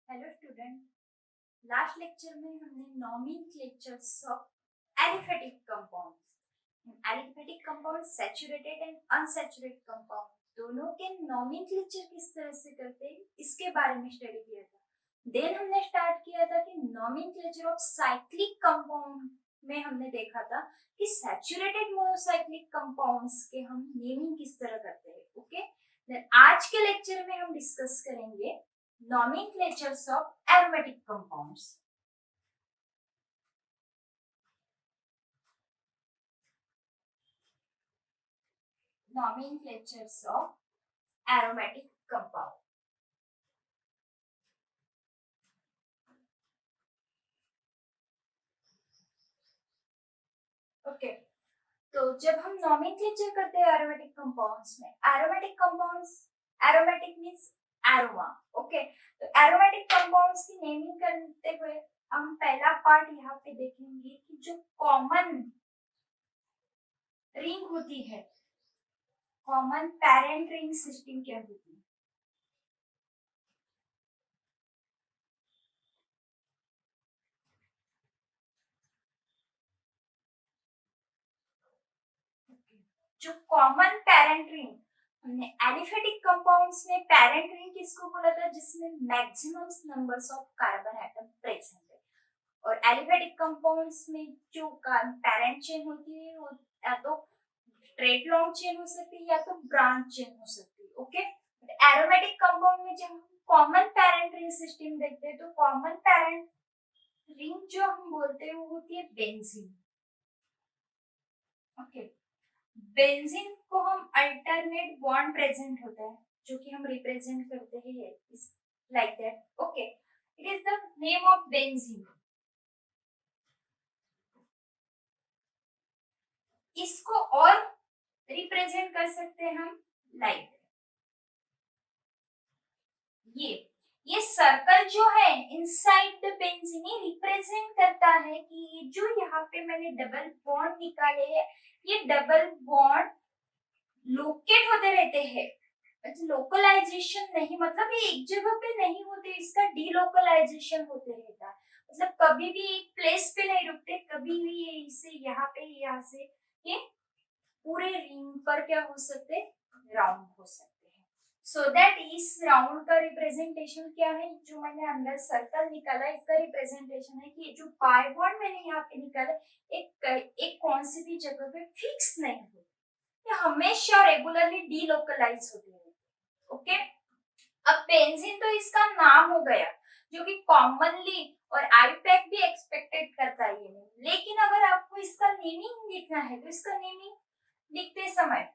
Hello student. Last lecture में हमने nomenclatures of aliphatic compounds aliphatic compound saturated and unsaturated compound दोनों के nomenclature किस तरह से करते हैं इसके बारे में स्टडी किया था। देन हमने स्टार्ट किया था कि नॉमेनक्लेचर ऑफ साइक्लिक कंपाउंड में हमने देखा था कि सैचुरेटेड मोनोसाइक्लिक कंपाउंड्स के हम नेमिंग किस तरह करते हैं। ओके, देन आज के लेक्चर में हम डिस्कस करेंगे nomenclatures of aromatic compounds. Nomenclatures of aromatic compound. Okay, तो जब हम नॉमेनक्लेचर करते हैं एरोमेटिक कंपाउंड्स में, aromatic compounds, aromatic means aroma. Okay, तो एरोमेटिक कंपाउंड्स की नेमिंग करते हुए हम पहला पार्ट यहाँ पे देखेंगे कि जो कॉमन रिंग होती है, कॉमन पेरेंट रिंग सिस्टम क्या होती है। जो कॉमन पेरेंट रिंग, हमने एलिफेटिक कंपाउंड्स में पेरेंट रिंग किसको बोला था, जिसमें maximum numbers of carbon atom present है। और एलिफेटिक कंपाउंड्स में जो पेरेंट चेन होती है वो या तो स्ट्रेट लॉन्ग चेन हो सकती है या तो ब्रांच चेन हो सकती है। ओके, एरोमेटिक कंपाउंड में जब हम कॉमन पेरेंट रिंग सिस्टम देखते हैं तो कॉमन पेरेंट रिंग जो हम बोलते हैं वो होती है बेंजीन। ओके, बेंजीन को हम अल्टरनेट बॉन्ड प्रेजेंट होता है जो कि हम रिप्रेजेंट करते हैं like that. Okay, it is the name of benzene. इसको और रिप्रेजेंट कर सकते हैं हम लाइक ये सर्कल जो है इनसाइड द बेंजीन ये रिप्रेजेंट करता है कि ये जो यहाँ पे मैंने डबल बॉन्ड निकाले हैं ये डबल बॉन्ड लोकेट होते रहते हैं। लोकलाइजेशन नहीं, मतलब ये एक जगह पे नहीं होते, इसका डीलोकलाइजेशन होते रहता है। मतलब कभी भी एक प्लेस पे नहीं रुकते, कभी भी ये इसे यहाँ से ये पूरे रिंग पर क्या हो सकते, राउंड हो सकते हैं। सो दैट इस राउंड का रिप्रेजेंटेशन क्या है, जो मैंने अंदर सर्कल निकाला इसका रिप्रेजेंटेशन है कि जो पाई बॉन्ड मैंने यहाँ पे निकाला एक कौन सी भी जगह पे फिक्स नहीं हो, हमेशा रेगुलरली डीलोकलाइज होते हैं। ओके, अब बेंजीन तो इसका नाम हो गया जो कि कॉमनली और आईपैक भी एक्सपेक्टेड करता है ये नेम। लेकिन अगर आपको इसका नेमिंग लिखना है तो इसका नेमिंग लिखते समय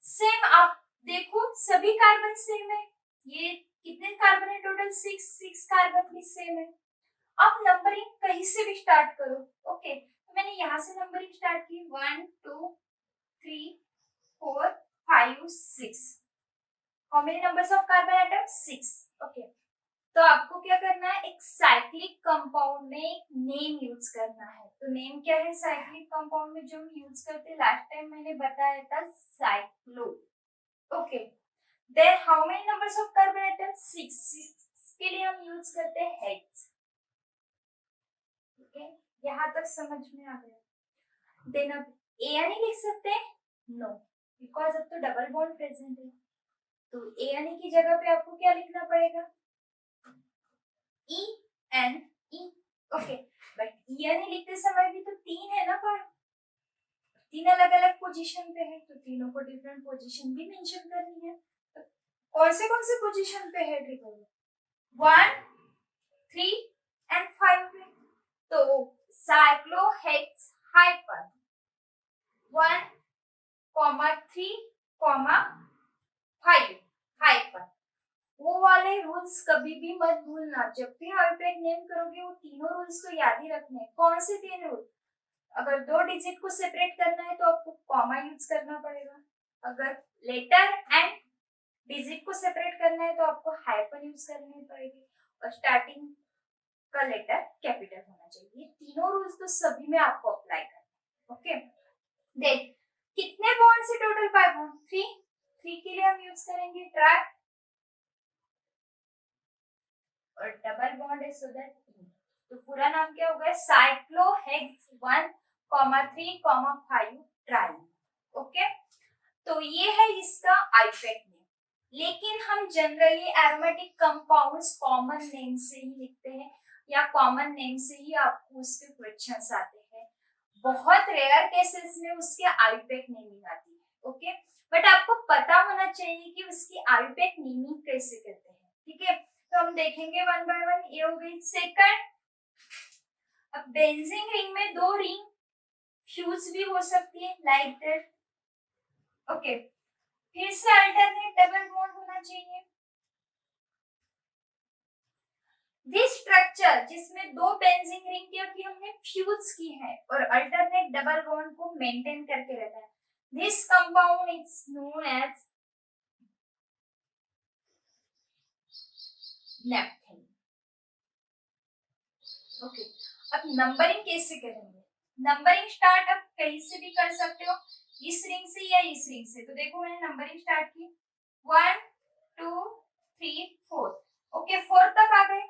सेम आप देखो सभी कार्बन सेम है। ये कितने कार्बन है टोटल, 6 कार्बन भी सेम है। आप नंबरिंग कहीं से भी स्टार्ट करो। ओके, तो मैंने यहाँ से नंबरिंग स्टार्ट की 1 2 3 4 5 6। How many numbers of carbon atom, 6। Okay, तो आपको क्या करना है, एक साइक्लिक कंपाउंड में एक नेम यूज करना है। तो नेम क्या है साइक्लिक कंपाउंड में जो हम यूज करते हैं, लास्ट टाइम मैंने बताया था cyclo. Okay, then how many numbers of carbon atom, 6 के लिए हम यूज करते हैं हेक्स। ओके, यहाँ तक समझ में आ गया। देन अब एन लिख सकते हैं, नो, बिकॉज अब तो डबल बॉन्ड प्रेजेंट है। तो एन की जगह पे आपको क्या लिखना पड़ेगा, E N E. Okay, but E N लिखते समय भी तो तीन है ना, पर तीन अलग अलग पोजीशन पे है तो तीनों को डिफरेंट पोजीशन भी मेंशन करनी है। तो कौन से पोजीशन पे है, देखो 1 3 एंड 5 पे। तो साइक्लोहेक्स हाइपर 1 3 5 हाइपर, वो वाले रूल्स कभी भी मत भूलना। जब भी हाइपरपेग नेम करोगे वो तीनों रूल्स तो याद ही रखने। कौन से तीन रूल, अगर दो डिजिट को सेपरेट करना है तो आपको कॉमा यूज करना पड़ेगा, अगर लेटर एंड डिजिट को सेपरेट करना है तो आपको हाइफन यूज करनी पड़ेगी, और स्टार्टिंग का लेटर कैपिटल होना चाहिए। तीनों रूल्स तो सभी में आपको अप्लाई करना। ओके, देन कितने बॉन्ड से टोटल 5 बॉन्ड, 3 के लिए हम यूज करेंगे ट्राई, और डबल बॉन्ड है सो दैट तो पूरा नाम क्या होगा, साइक्लोहेक्स 1,3,5 ट्राई। ओके, तो ये है इसका आईपैक नेम। लेकिन हम generally aromatic compounds common name से ही लिखते हैं या कॉमन नेम से ही आपको उसके क्वेश्चंस आते हैं। बहुत रेयर केसेस में उसके आईपैक नेमिंग आती है। ओके, बट आपको पता होना चाहिए कि उसकी आईपैक नेमिंग कैसे करते हैं। ठीक है, तो हम देखेंगे वन बाय वन। ये हो गई सेकंड। अब बेंजीन रिंग में दो रिंग फ्यूज भी हो सकती है लाइक दैट। ओके, फिर से अल्टरनेट डबल बॉन्ड होना चाहिए। दिस स्ट्रक्चर जिसमें दो बेंजीन रिंग की हमने फ्यूज की है और अल्टरनेट डबल बॉन्ड को मेंटेन करके रहता है, this compound is known as naphthalene. Okay, अब नंबरिंग कैसे करेंगे? नंबरिंग स्टार्ट आप कहीं से भी कर सकते हो, इस रिंग से या इस रिंग से। तो देखो मैंने नंबरिंग स्टार्ट की 1 2 3 4। ओके, 4 तक आ गए।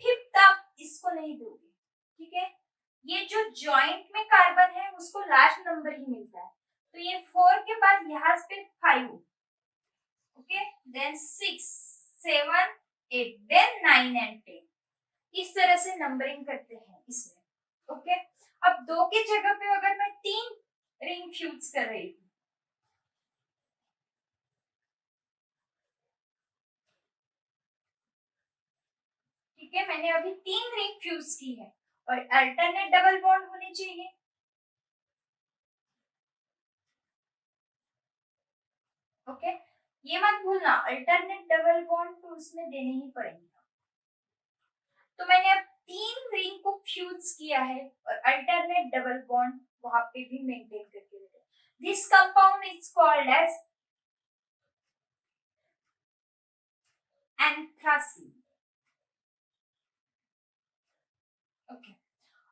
5th आप इसको नहीं दोगे। ठीक है, ये जो जॉइंट में कार्बन है उसको लास्ट नंबर ही मिलता है, तो ये 4 के बाद यहाँ पे 5। Okay, then 6 7 8 then 9 and 10। इस तरह से नंबरिंग करते हैं इसमें। ओके, अब 2 की जगह पे अगर मैं 3 रिंग फ्यूज कर रही हूँ, ठीक है, मैंने अभी 3 रिंग फ्यूज की है और अल्टरनेट डबल बॉन्ड होने चाहिए। ओके, ये मत भूलना अल्टरनेट डबल बॉन्ड तो उसमें देने ही पड़ेंगे। तो मैंने अब 3 रिंग को फ्यूज किया है और अल्टरनेट डबल बॉन्ड वहां पे भी मेंटेन करके रखे। This compound is called as anthracene. Okay,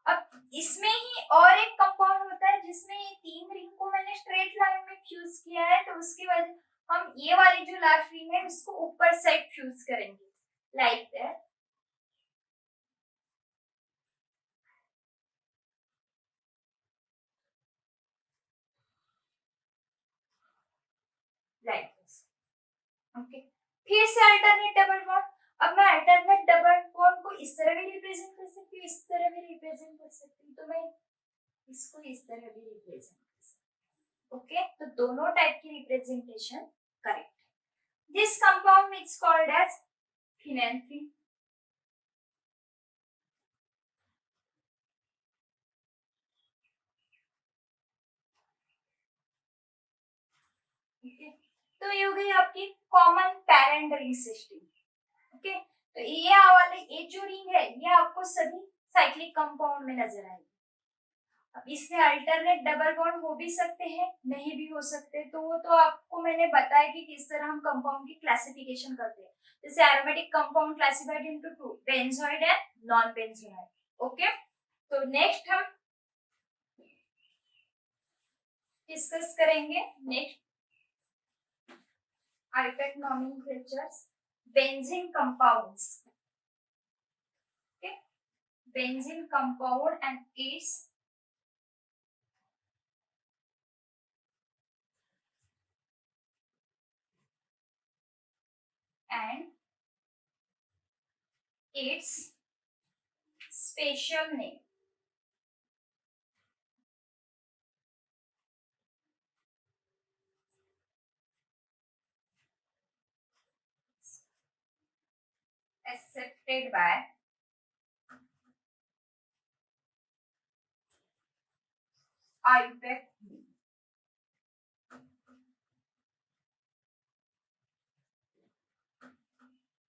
अब इसमें ही और एक कंपाउंड होता है जिसमें ये 3 रिंग को मैंने स्ट्रेट लाइन में फ्यूज किया है, तो उसकी वजह हम ये वाली जो लास्ट रिंग है उसको ऊपर साइड फ्यूज करेंगे like that. Like this. Okay, फिर से अल्टरनेट डबल बॉन्ड। अब मैं अल्टरनेट डबल बॉन्ड को इस तरह भी रिप्रेजेंट कर सकती हूँ, इस तरह भी रिप्रेजेंट कर सकती हूँ, तो मैं इसको इस तरह भी रिप्रेजेंट कर सकती हूँ। ओके, तो दोनों टाइप की रिप्रेजेंटेशन करेक्ट है। This compound is called as फिनेल्फ्रीन। ओके, तो ये हो गई आपकी common parent ring system. Okay, तो ये वाले ये जो रिंग है ये आपको सभी साइक्लिक कंपाउंड में नजर आएगी। अब इसमें अल्टरनेट डबल बॉन्ड हो भी सकते हैं, नहीं भी हो सकते, तो वो तो आपको मैंने बताया कि किस तरह हम कंपाउंड की क्लासिफिकेशन करते हैं। जैसे aromatic compound classified into 2, benzoid and non benzoid. Okay, तो नेक्स्ट हम डिस्कस करेंगे next IUPAC nomenclatures benzene compounds. Okay, benzene compound and its and its special name. Accepted by IUPAC.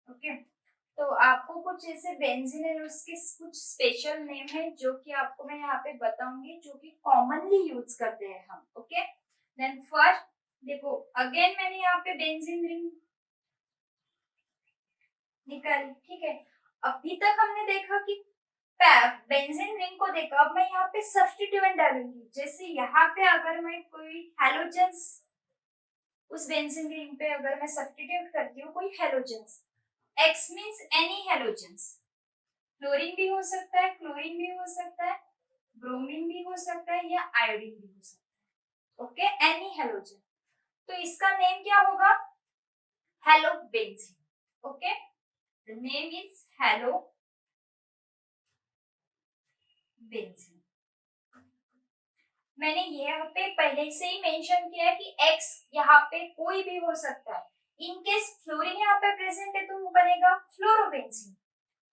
Okay, तो आपको कुछ ऐसे बेंजीन है उसके कुछ स्पेशल नेम है जो कि आपको मैं यहाँ पे बताऊंगी, जो कि कॉमनली यूज करते हैं हम। ओके, देन फर्स्ट देखो अगेन मैंने यहाँ पे बेंजीन रिंग निकाली। ठीक है, अभी तक हमने देखा कि बेंजीन रिंग को देखा, अब मैं यहाँ पे सब्स्टिट्यूएंट डालूंगी। जैसे यहाँ पे अगर मैं कोई हैलोजेंस उस बेंजीन रिंग पे अगर मैं सब्स्टिट्यूट करती हूँ कोई halogens, X means any halogens, chlorine भी हो सकता है, क्लोरीन भी हो सकता है, ब्रोमीन भी हो सकता है या आयोडीन भी हो सकता है। Okay, any halogen. तो इसका नेम क्या होगा? Halobenzene. Okay, the name is halobenzene. मैंने यहाँ पे पहले से ही मेंशन किया है कि X यहाँ पे कोई भी हो सकता है। इन केस फ्लोरीन यहाँ पे प्रेजेंट है तो वो बनेगा फ्लोरोबेंजीन,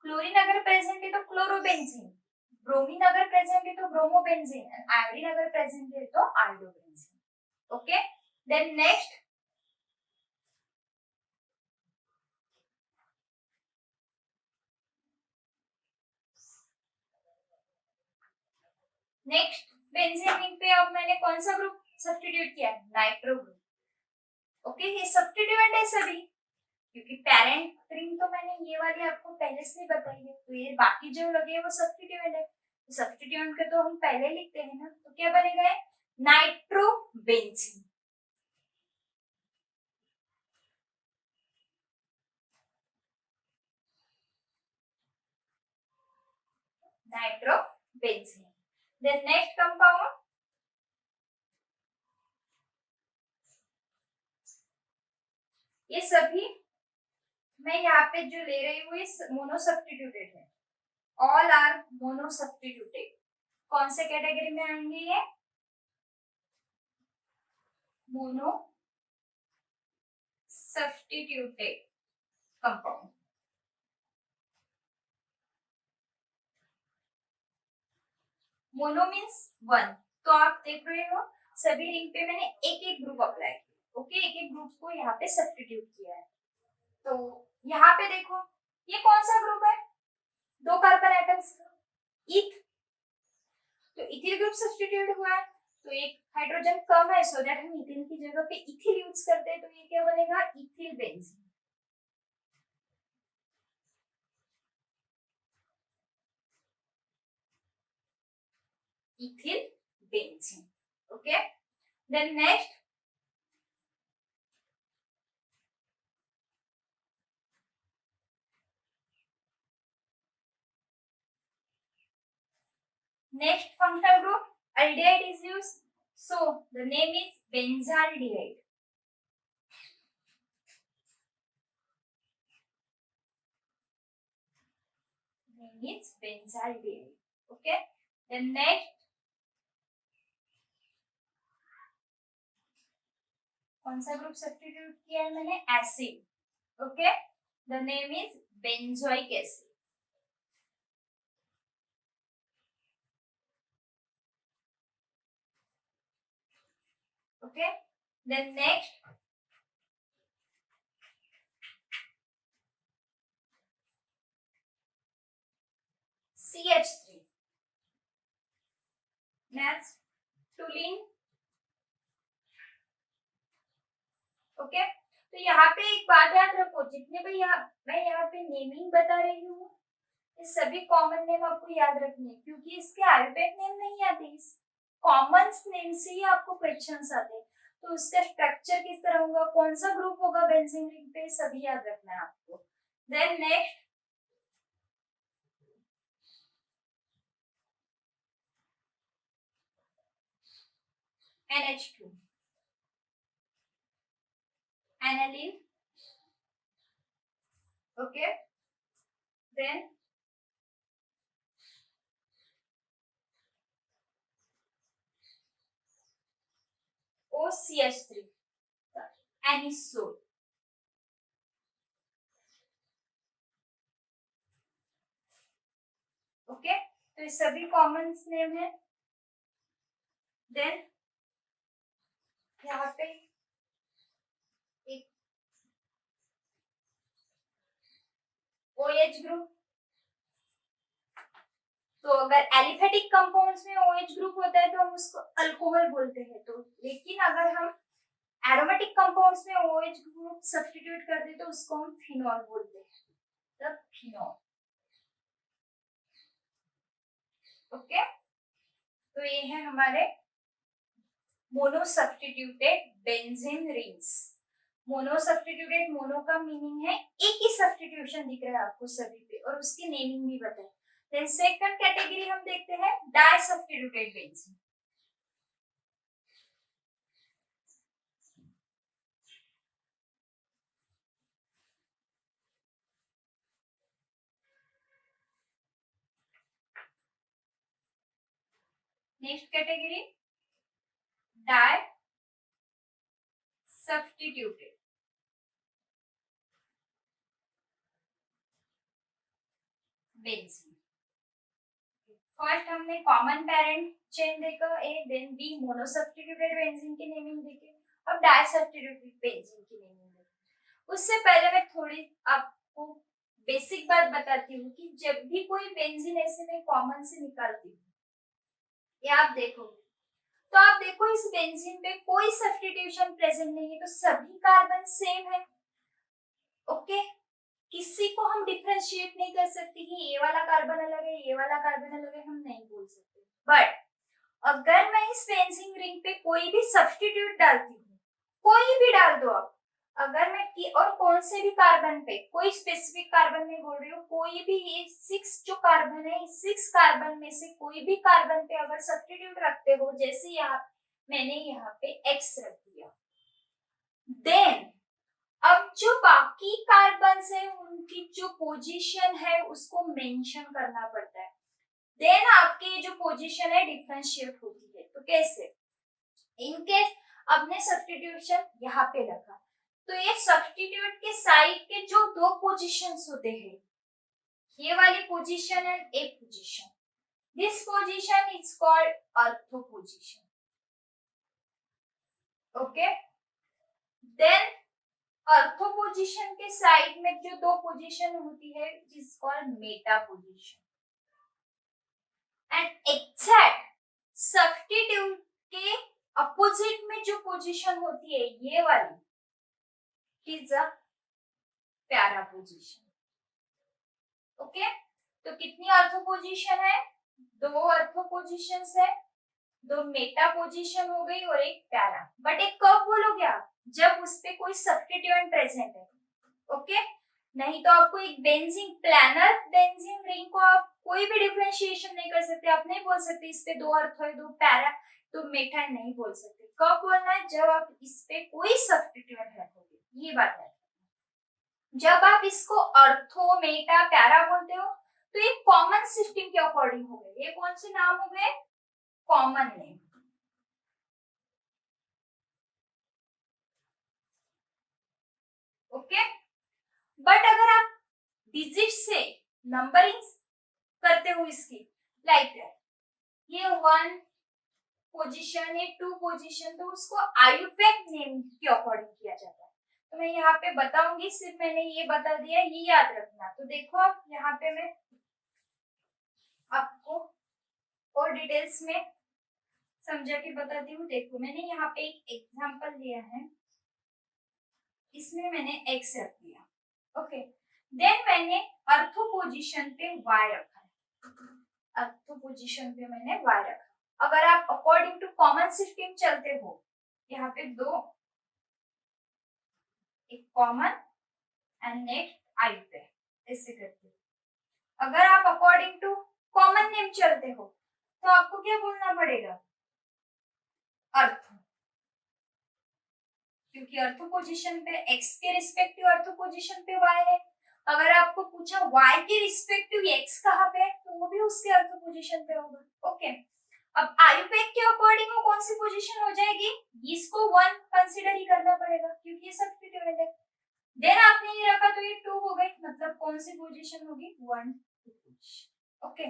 क्लोरीन अगर प्रेजेंट है तो क्लोरोबेंजीन, ब्रोमीन अगर प्रेजेंट है तो ब्रोमोबेंजीन, आयोडीन अगर प्रेजेंट है तो iodobenzene. Okay, then next benzene ring पे अब मैंने कौन सा ग्रुप सब्स्टिट्यूट किया? Nitro group. ओके, ये सब्स्टिट्यूएंट है सभी, क्योंकि पेरेंट रिंग तो मैंने ये वाली आपको पहले से बताई है, तो ये बाकी जो लगे वो सब्स्टिट्यूएंट है। तो सब्स्टिट्यूएंट के तो हम पहले लिखते हैं ना, तो क्या बनेगा? Nitrobenzene. Nitrobenzene. Then next compound, ये सभी मैं यहाँ पे जो ले रही हूँ ये मोनो सब्स्टिट्यूटेड है, ऑल आर मोनो सब्स्टिट्यूटेड। कौन से कैटेगरी में आएंगे ये? Mono substituted compound. Mono means one, तो आप देख रहे हो सभी रिंग पे मैंने एक एक ग्रुप अप्लाई किया। ओके, एक एक ग्रुप को यहाँ पे सब्स्टिट्यूट किया है। तो यहाँ पे देखो ये कौन सा ग्रुप है? दो कार्बन एटम्स, इथ। तो इथिल ग्रुप सब्स्टिट्यूट हुआ है, तो एक हाइड्रोजन कम है, सो दैट हम इथिल की जगह पे इथिल यूज करते हैं, तो ये क्या बनेगा? Ethyl benzene. Ethyl benzene. Okay, then next functional group aldehyde is used, so the name is benzaldehyde. Name is benzaldehyde. Okay, then next कौन सा ग्रुप सब्स्टिट्यूट किया है मैंने? Acid. Okay, the name is benzoic acid. Okay, then next CH3, next toluene. Okay, तो यहाँ पे एक बात याद रखो, जितने भी मैं यहाँ पे नेमिंग बता रही हूँ, ये सभी कॉमन नेम आपको याद रखने हैं, क्योंकि इसके अल्फाबेट नेम नहीं आते, इस कॉमन नेम से ही आपको क्वेश्चंस आते हैं। तो उसका स्ट्रक्चर किस तरह होगा, कौन सा ग्रुप होगा बेंजीन रिंग पे, सभी याद रखना है आपको। Then next NH2, aniline। Okay, then OCH3, anisole। Okay, तो ये सभी कॉमन नेम है। देन यहाँ पे एक OH ग्रुप, तो अगर एलिफेटिक कंपाउंड्स में OH ग्रुप होता है तो हम उसको अल्कोहल बोलते हैं, तो लेकिन अगर हम एरोमेटिक कंपाउंड्स में OH ग्रुप सब्स्टिट्यूट कर दे तो उसको हम फिनॉल बोलते हैं, तब फिनॉल। ओके, तो ये है हमारे mono substituted benzene rings. Mono substituted, mono का मीनिंग है एक ही सब्स्टिट्यूशन दिख रहा है आपको सभी पे और उसकी नेमिंग भी बताए। देन सेकंड कैटेगरी हम देखते हैं di substituted benzene. Next category di substituted benzene. First हमने कॉमन पेरेंट चेन देखा A, then B mono substituted benzene की नेमिंग देखी, अब डाई सब्स्टिट्यूटेड बेंजीन की नेमिंग देखी। उससे पहले मैं थोड़ी आपको बेसिक बात बताती हूँ कि जब भी कोई बेंजीन ऐसे मैं कॉमन से निकालती हूँ, ये आप देखोगे तो आप देखो इस बेंजीन पे कोई सब्स्टिट्यूशन प्रेजेंट नहीं है, तो सभी कार्बन सेम है। ओके, किसी को हम डिफरेंशिएट नहीं कर सकते कि ये वाला कार्बन अलग है, ये वाला कार्बन अलग है, हम नहीं बोल सकते। बट अगर मैं इस बेंजीन रिंग पे कोई भी सब्स्टिट्यूट डालती हूँ, कोई भी डाल दो आप, अगर मैं की और कौन से भी कार्बन पे, कोई स्पेसिफिक कार्बन नहीं बोल रही हूँ, कोई भी ये 6 जो कार्बन है, इस 6 कार्बन में से कोई भी कार्बन पे अगर सब्स्टिट्यूट रखते हो, जैसे यहाँ मैंने यहाँ पे एक्स रख दिया, देन अब जो बाकी कार्बन है उनकी जो पोजीशन है उसको मेंशन करना पड़ता है, देन आपकी जो पोजीशन है डिफरेंशिएट होती है। तो कैसे, इनकेस आपने सब्स्टिट्यूशन यहाँ पे रखा, तो ये सब्स्टिट्यूट के साइड के जो दो पोजीशंस होते हैं, ये वाली position and a position, this position is called ortho position. Okay, then ortho position के साइड में जो दो पोजीशन होती है is called meta position, and exact substitute के अपोजिट में जो पोजीशन होती है ये वाली is a para position. Okay, तो कितनी ऑर्थो पोजीशन है, दो ऑर्थो पोजीशंस है, दो मेटा पोजीशन हो गई और एक पैरा। बट एक कब बोलोगे आप, जब उस पे कोई सब्स्टिट्यूएंट प्रेजेंट है। ओके, नहीं तो आपको एक बेंजीन प्लानर बेंजीन रिंग को आप कोई भी डिफरेंशिएशन नहीं कर सकते, आप नहीं बोल सकते इस पे दो ऑर्थो है, दो पैरा, तो मेटा नहीं बोल सकते। कब बोलना है, जब आप इस पे कोई सब्स्टिट्यूएंट रखोगे, ये बात है। जब आप इसको ऑर्थो मेटा पैरा बोलते हो तो ये कॉमन सिस्टम के अकॉर्डिंग हो गए, ये कौन से नाम हो गए, कॉमन नेम। ओके, बट अगर आप डिजिट से नंबरिंग करते हो इसकी, लाइक दैट, ये 1 पोजीशन, ये 2 पोजीशन, तो उसको आयुपेक नेम के अकॉर्डिंग किया जाता है। तो मैं यहाँ पे बताऊंगी, सिर्फ मैंने ये बता दिया, ये याद रखना। तो देखो आप यहाँ पे मैं आपको और डिटेल्स में समझा के बताती हूँ। देखो मैंने यहाँ पे एक एग्जांपल लिया है, इसमें मैंने एक्स रख दिया। ओके, देन मैंने अर्थो पोजीशन पे वाई रखा है, अर्थो पोजीशन पे मैंने वाई रखा। अगर आप अकॉर्डिंग टू कॉमन सिस्टम चलते हो, यहाँ पे दो, एक कॉमन एंड नेक्स्ट आई पे, ऐसे करते हो। अगर आप अकॉर्डिंग टू कॉमन नेम चलते हो तो आपको क्या बोलना पड़ेगा, अर्थो, क्योंकि अर्थो पोजीशन पे एक्स के रिस्पेक्टिव अर्थो पोजीशन पे वाई है। अगर आपको पूछा y के रिस्पेक्टिव x कहाँ पे है, तो वो भी उसके अर्थो पोजीशन पे होगा। ओके, अब आयुपेक के अकॉर्डिंग वो कौन सी पोजीशन हो जाएगी, इसको 1 कंसीडर ही करना पड़ेगा क्योंकि ये सब्स्टिट्यूएंट है। देन आपने ये रखा तो ये 2 हो गई, मतलब कौन सी पोजीशन होगी, 1 पोजीशन। ओके,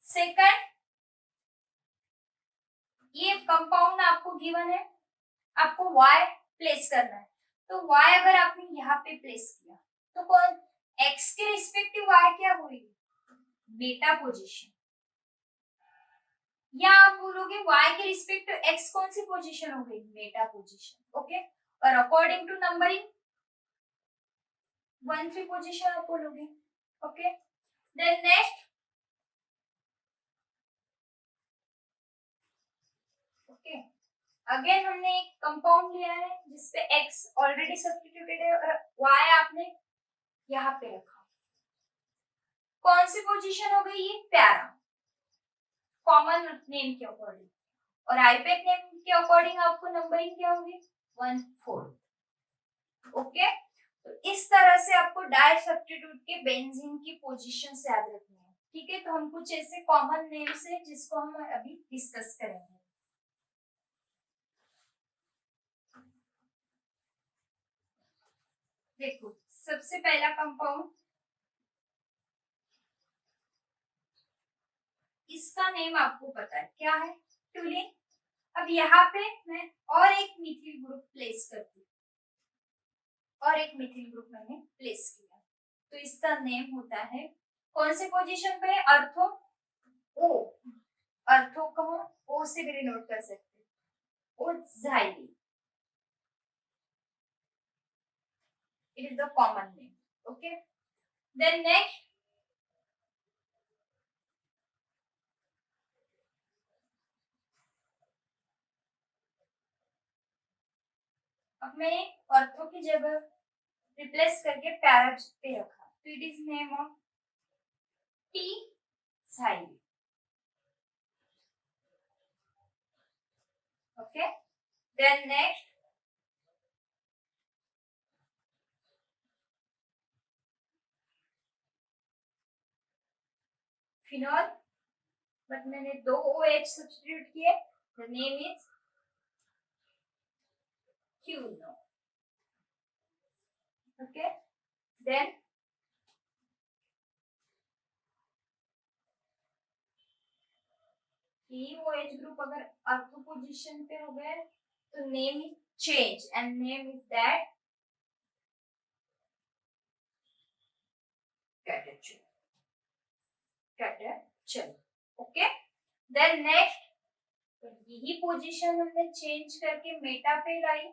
सेकंड, ये कंपाउंड आपको गिवन है, आपको y प्लेस करना है, तो y अगर आपने यहाँ पे प्लेस किया तो कौन, x के रिस्पेक्टिव y क्या हुई, मेटा पोजीशन, या आप बोलोगे y के रिस्पेक्टिव x कौन सी पोजीशन हो गई, मेटा पोजीशन। ओके, और अकॉर्डिंग टू नंबरिंग 1 3 पोजीशन आप बोलोगे। Okay, then next, okay, again हमने एक कंपाउंड लिया है जिसपे x ऑलरेडी सब्स्टिट्यूटेड है और y आपने यहाँ पे रखा। कौन सी पोजीशन हो गई? ये प्यारा, कॉमन नेम के अकॉर्डिंग, और आईपैक नेम के अकॉर्डिंग आपको नंबरिंग क्या होगी? 1/4। ओके, तो इस तरह से आपको डाई सब्स्टिट्यूट के बेंजीन की पोजीशन याद रखनी है। ठीक है, तो हम कुछ ऐसे कॉमन नेम्स है जिसको हम अभी डिस्कस करेंगे। देखो, सबसे पहला कंपाउंड, इसका नेम आपको पता है क्या है? टूलिन। अब यहाँ पे मैं और एक मिथिल ग्रुप प्लेस करती हूँ, और एक मिथिल ग्रुप मैंने प्लेस किया, तो इसका नेम होता है, कौन से पोजीशन पे है? अर्थो ओ, अर्थो को ओ से भी डिनोट कर सकते हैं, ओक्साइली। It is the common name. Okay, then next, अब मैंने अर्थो की जगह रिप्लेस करके पैरा पे रखा, तो इट इज नेम ऑफ टी साइली। Okay, then next, phenol, but मैंने 2 OH सब्स्टिट्यूट किए, द नेम इज क्यूनो। ओके, देन OH ग्रुप अगर अर्थो पोजीशन पे हो गए तो name is change, and name is that कैटेचन, कैटेचन। ओके, देन नेक्स्ट, तो यही पोजीशन हमने चेंज करके मेटा पे लाई।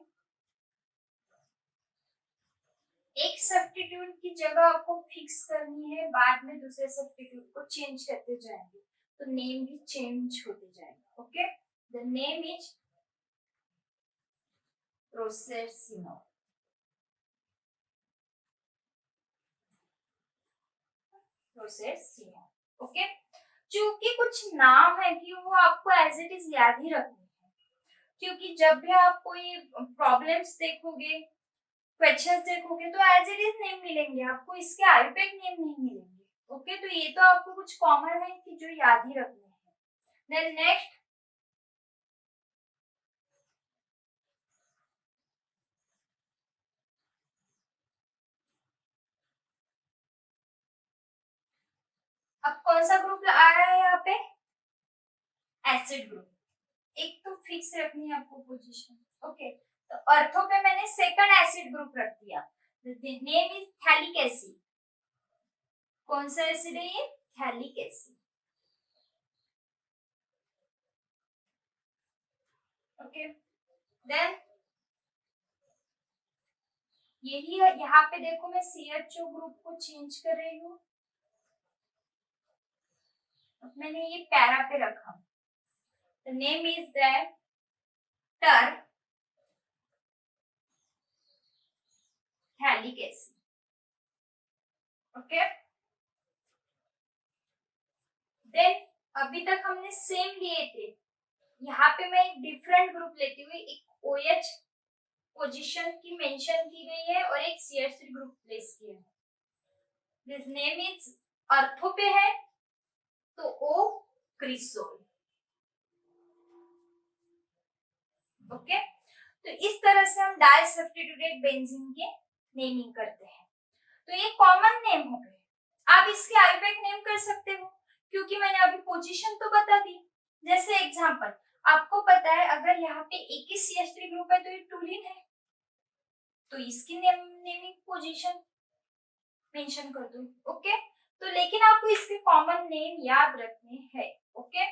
एक सब्स्टिट्यूट की जगह आपको फिक्स करनी है, बाद में दूसरे सब्स्टिट्यूट को चेंज करते जाएंगे, तो नेम भी चेंज होते जाएगा। ओके, द नेम इज प्रोसेसिनो। प्रोसेसिनो। ओके, क्योंकि कुछ नाम है कि वो आपको एज इट इज याद ही रखने हैं, क्योंकि जब भी आप कोई प्रॉब्लम्स देखोगे, क्वेश्चंस देखोगे, तो एज इट इज नेम मिलेंगे आपको, इसके आईपैक नेम नहीं मिलेंगे। ओके, तो ये तो आपको कुछ कॉमन है कि जो याद ही रखने हैं। देन नेक्स्ट, अब कौन सा ग्रुप आया है यहाँ पे? Acid group. एक तो फिक्स रखनी है आपको पोजीशन। ओके, तो अर्थो पे मैंने सेकंड एसिड ग्रुप रख दिया, नेम इज थैलिक एसिड। कौन सा एसिड है ये? Phthalic acid. ओके, देन यही यहाँ पे देखो, मैं CHO ग्रुप को चेंज कर रही हूँ, मैंने ये पैरा पे रखा, द नेम इज दैट टर थैलिक एसिड। ओके, देन अभी तक हमने सेम लिए थे, यहाँ पे मैं एक डिफरेंट ग्रुप लेती हुई, एक OH पोजीशन की मेंशन की गई है और एक CH3 ग्रुप प्लेस किया है। दिस नेम इज अर्थो पे है तो O क्रिसोल। ओके, तो इस तरह से हम डाई सब्स्टिट्यूटेड बेंजीन के नेमिंग करते हैं। तो ये कॉमन नेम हो गए। आप इसके आईपैक नेम कर सकते हो, क्योंकि मैंने अभी पोजीशन तो बता दी। जैसे एग्जांपल, आपको पता है अगर यहाँ पे एक ही CH3 ग्रुप है तो ये टूलिन है, तो इसकी नेमिंग पोजीशन मेंशन कर दो। ओके, तो लेकिन आपको इसके कॉमन नेम याद रखने हैं। ओके,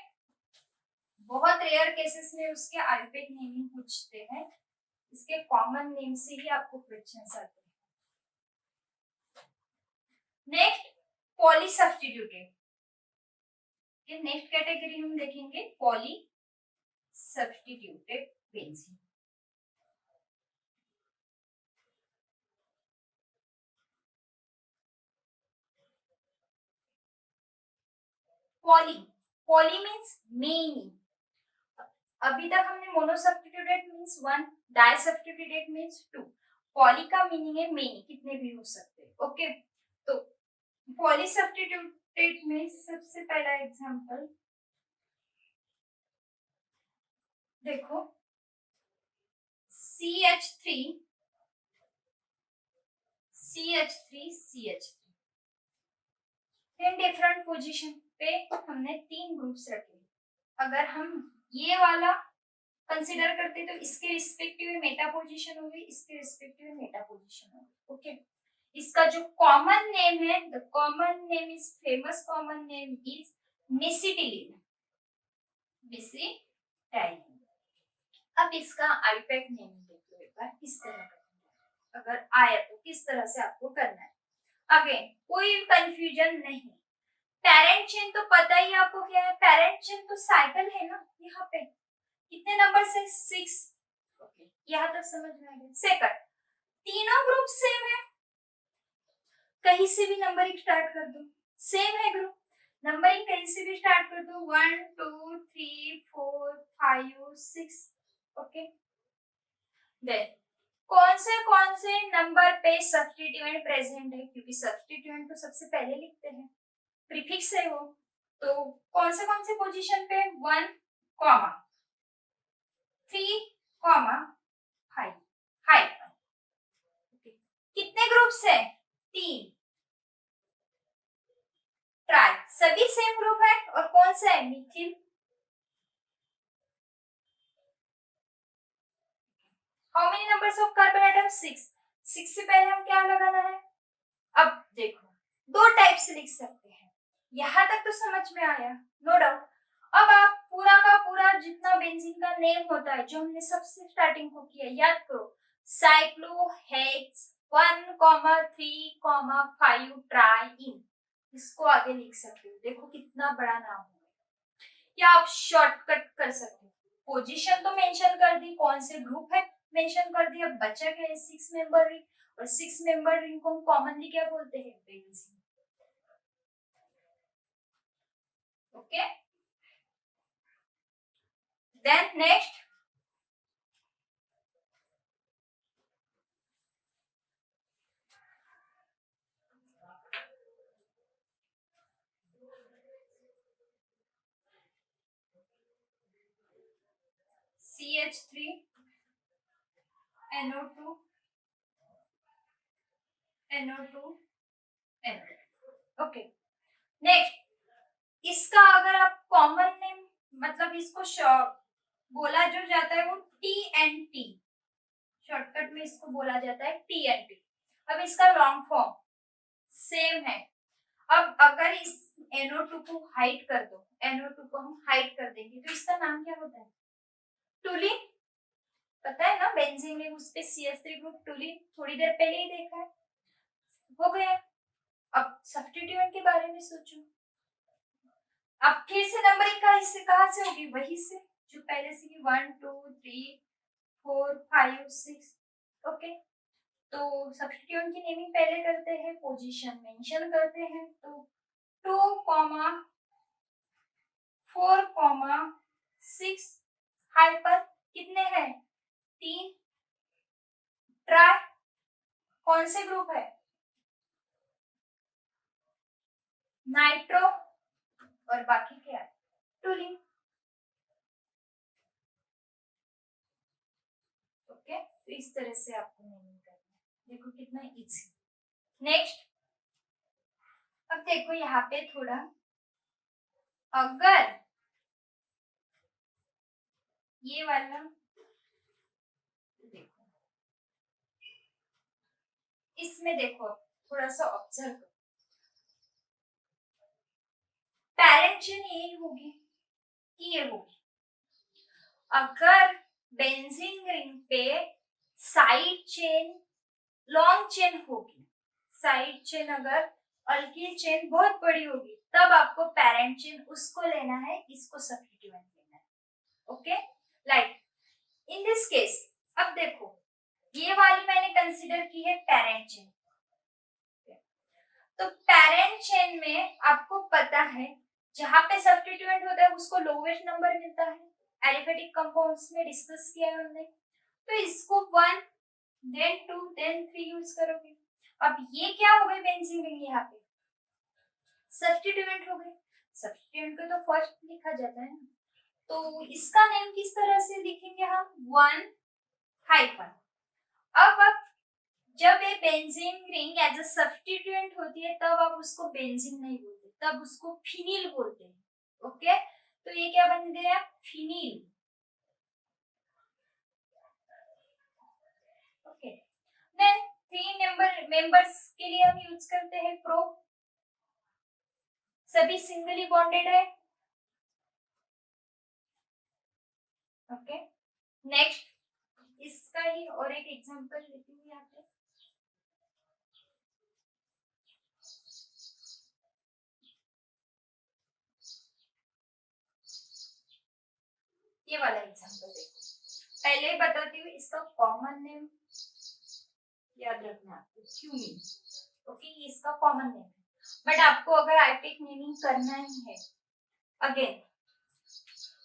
बहुत रेयर केसेस में उसके आईपैक नेमिंग पूछते हैं, इसके कॉमन नेम से ही आपको क्वेश्चंस आते हैं। Next, poly substituted. Next category हम देखेंगे poly substituted benzene. Poly, poly means many. अभी तक हमने mono substituted means one, di substituted means two. Poly का मीनिंग है मेनी, कितने भी हो सकते हैं। ओके, तो पॉली सब्स्टिट्यूटेड में सबसे पहला एग्जांपल देखो, CH3 CH3 CH3, तीन डिफरेंट पोजीशन पे हमने तीन ग्रुप्स रखे। अगर हम ये वाला कंसिडर करते तो इसके रिस्पेक्टिव में मेटा पोजीशन होगी, इसके रिस्पेक्टिव में मेटा पोजीशन होगी। ओके, इसका जो कॉमन नेम है, the common name is, famous common name is mesitylene, mesitylene. अब इसका आईपैक नेम देखो एक बार किस तरह का, अगर आया तो किस तरह से आपको करना है। अगेन कोई कंफ्यूजन नहीं, पेरेंट चेन तो पता ही आपको क्या है, पेरेंट चेन तो साइकिल है ना। यहाँ पे कितने नंबर से 6। ओके, यहाँ तक समझ में आ गया। सेकंड, तीनों ग्रुप सेम है, कहीं से भी नंबरिंग स्टार्ट कर दो, सेम है ग्रुप, नंबरिंग कहीं से भी स्टार्ट कर दो, 1 2 3 4 5 6। ओके, देन कौन से नंबर पे सब्स्टिट्यूएंट प्रेजेंट है, क्योंकि सब्स्टिट्यूएंट तो सबसे पहले लिखते हैं, प्रीफिक्स है वो, तो कौन से पोजीशन पे, 1 कॉमा 3 कॉमा 5 5। कितने ग्रुप्स है, 3। ट्राई, सभी सेम ग्रुप है, और कौन सा है, Mithil. How many numbers of carbon atom, 6। 6 से पहले हम क्या लगाना है। अब देखो, दो टाइप से लिख सकते हैं, यहां तक तो समझ में आया, नो डाउट। अब आप पूरा का पूरा जितना बेंजीन का नेम होता है, जो हमने सबसे स्टार्टिंग को किया, याद करो, साइक्लोहेक्स 1,3,5 ट्राईन, इसको आगे लिख सकते हो। देखो कितना बड़ा नाम है, या आप शॉर्टकट कर सकते हो, पोजीशन तो मेंशन कर दी, कौन से ग्रुप है मेंशन कर दिया, बचा क्या है, 6 मेंबर रिंग, और 6 मेंबर रिंग को हम कॉमनली क्या बोलते हैं, benzene. Okay, then next, CH3 NO2 NO2 NO2। Okay, next, इसका अगर आप कॉमन नेम, मतलब इसको बोला जो जाता है वो TNT, शॉर्टकट में इसको बोला जाता है TNT। अब इसका लॉन्ग फॉर्म सेम है। अब अगर इस NO2 को हाइड कर दो, NO2 को हम हाइड कर देंगे, तो इसका नाम क्या होता है, टूलिन। पता है ना, बेंजीन में उस पे CH3 ग्रुप टूलिन, थोड़ी देर पहले ही देखा है, हो गया। अब सब्स्टिट्यूएंट के बारे में सोचो, अब फिर से नंबरिंग कहाँ से होगी, वही से जो पहले से 1 2 3 4 5 6। ओके, तो सब्स्टिट्यूएंट की नेमिंग पहले करते हैं, पोजीशन मेंशन करते हैं, तो 2 कॉमा 4 कॉमा 6, हाइपर कितने हैं, 3। ट्राई, कौन से ग्रुप है, नाइट्रो, और बाकी क्या है, टूलिन। ओके, तो इस तरह से आपको नेमिंग करना है, देखो कितना इजी। नेक्स्ट, अब देखो यहाँ पे थोड़ा, अगर ये वाला देखो, इसमें देखो थोड़ा सा ऑब्जर्व करो, पेरेंट चेन ये होगी कि ये होगी, अगर बेंजीन रिंग पे साइड चेन लॉन्ग चेन होगी, साइड चेन अगर अल्किल चेन बहुत बड़ी होगी, तब आपको पेरेंट चेन उसको लेना है, इसको सब्स्टिट्यूएंट लेना है। Okay, like in this case अब देखो, ये वाली मैंने कंसिडर की है पेरेंट चेन। तो पेरेंट चेन में आपको पता है जहां पे सब्स्टिट्यूएंट होता है उसको लोवेस्ट नंबर मिलता है। एलिफेटिक कंपाउंड्स में डिस्कस किया है हमने। तो इसको 1 देन 2 देन 3 यूज करोगे। अब ये क्या हो गई बेंजीन रिंग, यहाँ पे सब्स्टिट्यूएंट हो गए। सब्स्टिट्यूएंट को तो फर्स्ट लिखा जाता है ना, तो इसका नेम किस तरह से लिखेंगे हम, 1 हाइफन। अब जब ये benzene ring as a substituent होती है तब आप उसको बेंजीन नहीं बोलते, तब उसको फिनिल बोलते हैं। ओके, तो ये क्या बन गया, फिनिल। ओके, देन 3 मेंबर्स के लिए हम यूज करते हैं प्रो, सभी सिंगली बॉन्डेड है। ओके, नेक्स्ट इसका ही और एक एग्जांपल लेती हूँ यहाँ पे। ये वाला एग्जांपल देखो, पहले बताती हूँ इसका कॉमन नेम याद रखना आपको, क्यूमिन। ओके, ये इसका कॉमन नेम है, बट आपको अगर आईपिक नेमिंग करना ही है, अगेन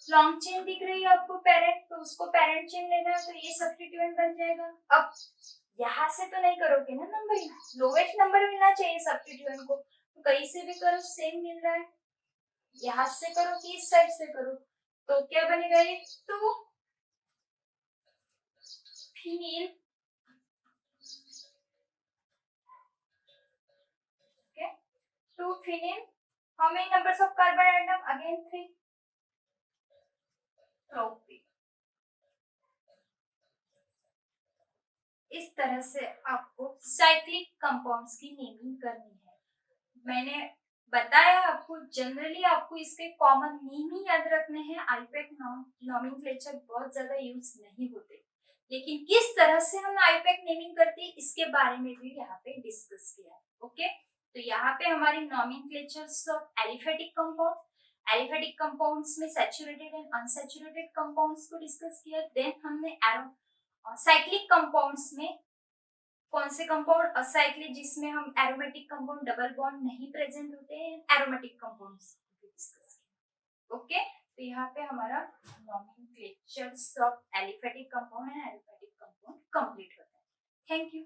लॉन्ग चेन दिख रही है आपको पेरेंट, तो उसको पेरेंट चेन लेना है, तो ये सब्स्टिट्यूएंट बन जाएगा। अब यहाँ से तो नहीं करोगे ना नंबरिंग, लोवेस्ट नंबर मिलना चाहिए सब्स्टिट्यूएंट को, तो कहीं से भी करो सेम मिल रहा है। यहाँ से करो कि इस साइड से करो, तो क्या बनेगा, ये 2 phenyl. Okay, 2 phenyl. How many numbers of carbon atom, again 3 propene. इस तरह से आपको साइक्लिक कंपाउंड्स की नेमिंग करनी है। मैंने बताया आपको, जनरली आपको इसके कॉमन नेम ही याद रखने हैं, आईपैक नॉमेनक्लेचर बहुत ज्यादा यूज नहीं होते, लेकिन किस तरह से हम आईपैक नेमिंग करते हैं इसके बारे में भी यहाँ पे डिस्कस किया है। ओके, तो यहाँ पे हमारी nomenclatures of aliphatic compound, aliphatic compounds में सैचुरेटेड एंड अनसैचुरेटेड कंपाउंड्स को डिस्कस किया। देन हमने साइक्लिक कंपाउंड्स में कौन से कंपाउंड असाइक्लिक, जिसमें हम एरोमेटिक कंपाउंड डबल बॉन्ड नहीं प्रेजेंट होते हैं, एरोमेटिक कंपाउंड्स डिस्कस किया। ओके, तो यहाँ पे हमारा nomenclatures of aliphatic compound and aromatic compound complete होता है। Thank you.